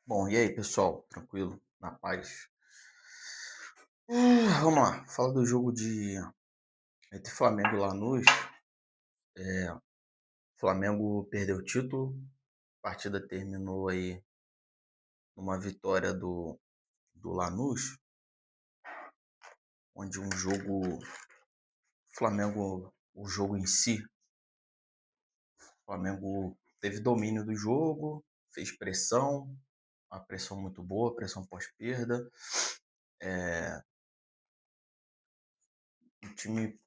Bom, e aí, pessoal? Tranquilo? Na paz? Vamos lá. Fala do jogo de entre Flamengo e Lanús. Flamengo perdeu o título. A partida terminou aí numa vitória do Lanús, onde o jogo em si, o Flamengo teve domínio do jogo, fez pressão, uma pressão muito boa, pressão pós-perda. O time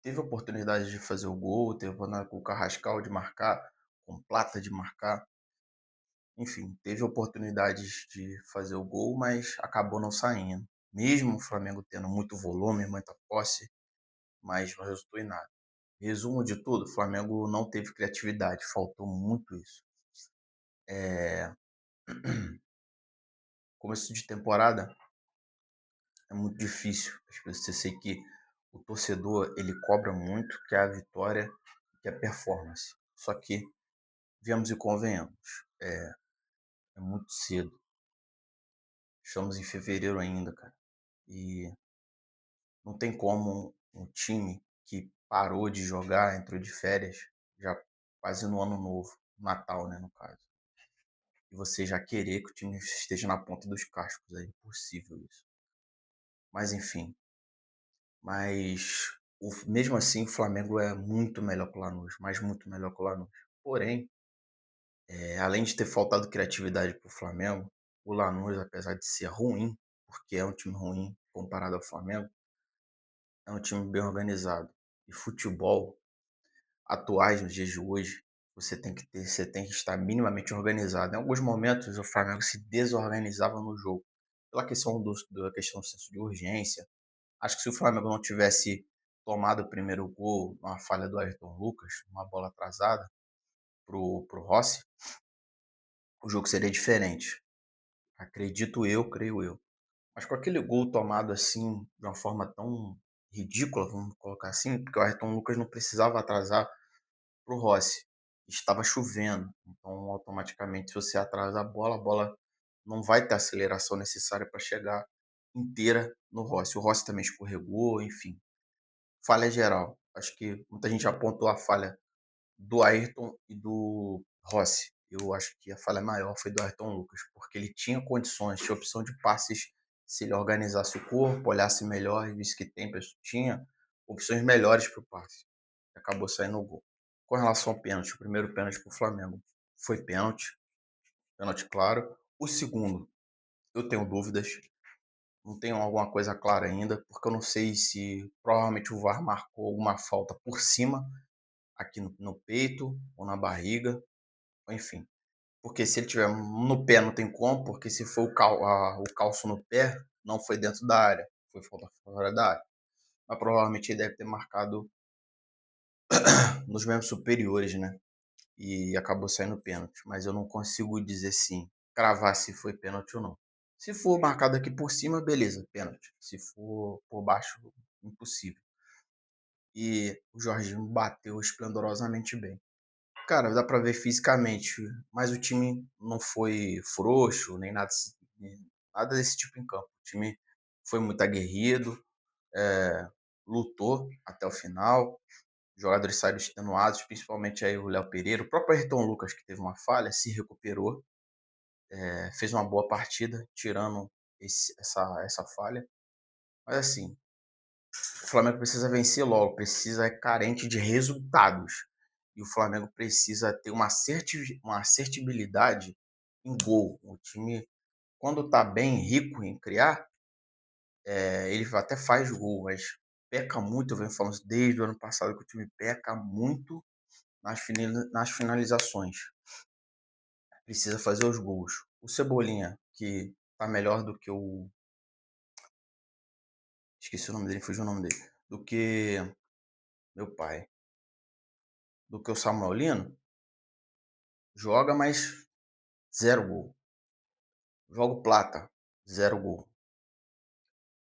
teve oportunidade de fazer o gol, teve oportunidade com o Carrascal de marcar, com Plata de marcar. Enfim, teve oportunidades de fazer o gol, mas acabou não saindo. Mesmo o Flamengo tendo muito volume, muita posse, mas não resultou em nada. Resumo de tudo, o Flamengo não teve criatividade, faltou muito isso. Começo de temporada é muito difícil. Você sei que o torcedor ele cobra muito, que é a vitória, que é a performance. Só que, viemos e convenhamos, é muito cedo. Estamos em fevereiro ainda, cara. E não tem como um time que parou de jogar, entrou de férias, já quase no ano novo, Natal, né, no caso. E você já querer que o time esteja na ponta dos cascos, é impossível isso. Mas enfim, mesmo assim o Flamengo é muito melhor que o Lanús, mas muito melhor que o Lanús. Porém, além de ter faltado criatividade para o Flamengo, o Lanús, apesar de ser ruim, porque é um time ruim comparado ao Flamengo, é um time bem organizado. E futebol atuais nos dias de hoje, você tem que estar minimamente organizado. Em alguns momentos o Flamengo se desorganizava no jogo, pela questão da questão do senso de urgência. Acho que se o Flamengo não tivesse tomado o primeiro gol, uma falha do Ayrton Lucas, uma bola atrasada pro Rossi, o jogo seria diferente. Acredito eu, creio eu. Mas com aquele gol tomado assim, de uma forma tão ridícula, vamos colocar assim, porque o Ayrton Lucas não precisava atrasar para o Rossi. Estava chovendo, então automaticamente se você atrasa a bola não vai ter a aceleração necessária para chegar inteira no Rossi. O Rossi também escorregou, enfim. Falha geral. Acho que muita gente apontou a falha do Ayrton e do Rossi. Eu acho que a falha maior foi do Ayrton Lucas, porque ele tinha condições, tinha opção de passes se ele organizasse o corpo, olhasse melhor e visse que tem, tinha opções melhores para o passe. Acabou saindo o gol. Com relação ao pênalti, o primeiro pênalti para o Flamengo foi pênalti, pênalti claro. O segundo, eu tenho dúvidas, não tenho alguma coisa clara ainda, porque eu não sei se provavelmente o VAR marcou alguma falta por cima, aqui no peito ou na barriga, enfim. Porque se ele tiver no pé não tem como, porque se for o calço no pé, não foi dentro da área, foi fora da área. Mas provavelmente ele deve ter marcado nos membros superiores, né? E acabou saindo pênalti. Mas eu não consigo dizer sim, cravar se foi pênalti ou não. Se for marcado aqui por cima, beleza, pênalti. Se for por baixo, impossível. E o Jorginho bateu esplendorosamente bem. Cara, dá pra ver fisicamente, mas o time não foi frouxo, nem nada desse tipo em campo. O time foi muito aguerrido, lutou até o final. Os jogadores saíram extenuados, principalmente aí o Léo Pereira. O próprio Ayrton Lucas, que teve uma falha, se recuperou, fez uma boa partida, tirando essa falha. Mas assim, o Flamengo precisa vencer logo, precisa é carente de resultados. E o Flamengo precisa ter uma assertibilidade em gol. O time, quando tá bem rico em criar, ele até faz gol, mas peca muito. Eu venho falando isso desde o ano passado que o time peca muito nas finalizações. Precisa fazer os gols. O Cebolinha, que tá melhor do que o. Esqueci o nome dele, fugiu o nome dele. Do que meu pai. Do que o Samuel Lino, joga, mas zero gol. Joga o Plata, zero gol.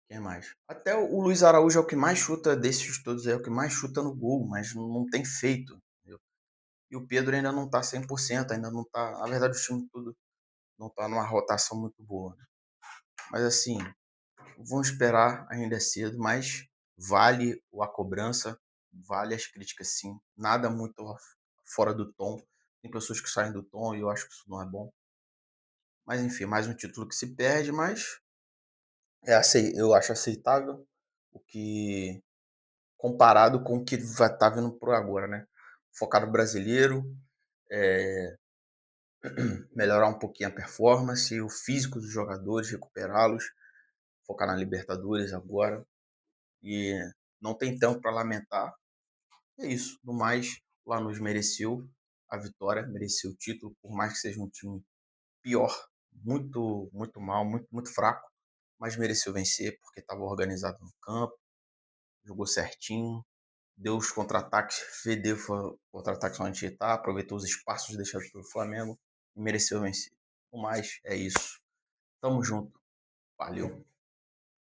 Quem mais? Até o Luiz Araújo é o que mais chuta desses todos, é o que mais chuta no gol, mas não tem feito. Entendeu? E o Pedro ainda não tá 100%, ainda não tá. Na verdade, o time tudo. não tá numa rotação muito boa, né. Mas assim, vamos esperar, ainda é cedo, mas vale a cobrança, vale as críticas sim, nada muito fora do tom. Tem pessoas que saem do tom e eu acho que isso não é bom. Mas enfim, mais um título que se perde, mas eu acho aceitável o que comparado com o que vai estar vindo por agora, né. Focar no brasileiro, eh, melhorar um pouquinho a performance, o físico dos jogadores, recuperá-los, focar na Libertadores agora e não tem tempo para lamentar. É isso, no mais, o Lanús mereceu a vitória, mereceu o título, por mais que seja um time pior, muito, muito mal, muito, muito fraco, mas mereceu vencer porque estava organizado no campo, jogou certinho, deu os contra-ataques, fedeu contra-ataques onde Anchieta, aproveitou os espaços deixados pelo Flamengo e mereceu vencer. O mais é isso. Tamo junto. Valeu.